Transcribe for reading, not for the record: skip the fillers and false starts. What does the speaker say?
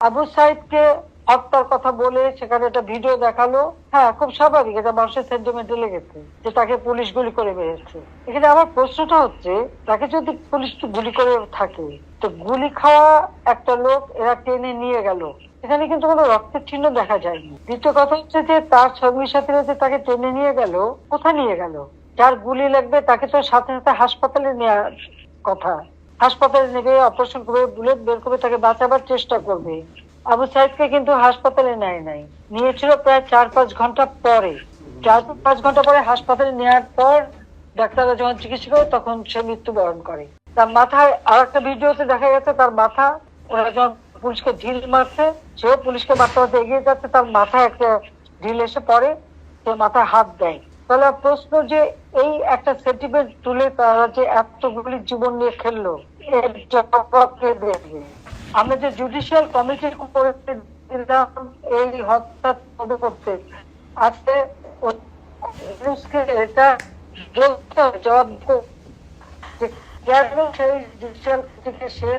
আবু সাইদকে হত্যার কথা বলে সেখানে একটা ভিডিও দেখালো। হ্যাঁ, খুব স্বাভাবিক, এটা মানুষের সেন্টিমেন্টে লেগেছে যে তাকে পুলিশ গুলি করে মেরেছে। এখানে আমার প্রশ্নটা হচ্ছে, তাকে যদি পুলিশ গুলি করে থাকে, তো গুলি খাওয়া একটা লোক এরা টেনে নিয়ে গেল, এখানে কিন্তু কোনো রক্তের চিহ্ন দেখা যায়নি। দ্বিতীয় কথা হচ্ছে যে তার সঙ্গী সাথীরা যে তাকে টেনে নিয়ে গেল, কোথায় নিয়ে গেল? যার গুলি লাগবে তাকে তো সাথে সাথে হাসপাতালে নেওয়ার কথা। হাসপাতালে নেবে, অপারেশন করবে, বুলেট বের করবে, তাকে বাঁচাবার চেষ্টা করবে। আবু সাইদকে কিন্তু হাসপাতালে নেয় নাই, নিয়েছিল প্রায় 4-5 ঘন্টা পরে। 4-5 ঘন্টা পরে হাসপাতালে নেওয়ার পর ডাক্তাররা যখন চিকিৎসা করে তখন সে মৃত্যুবরণ করে। তার মাথায় আর একটা ভিডিওতে দেখা গেছে, তার মাথা, ওরা যখন পুলিশকে ঢিল মারছে, সেও পুলিশকে মারতে মারতে এগিয়ে যাচ্ছে, তার মাথায় একটা ঢিল এসে পড়ে, সে মাথায় হাত দেয়। তাহলে প্রশ্ন যে এই একটা সেন্টিমেন্ট তুলে তারা যে এতগুলি জীবন নিয়ে খেললো, এর জবাব কে দেবে? আমরা যে জুডিশিয়াল কমিটি করে দিলাম এই হত্যা তদন্ত করতে, আজকে এটা বলতে হবে, জবাব দিতে হবে যে কেন সেই জুডিশিয়াল থেকে সে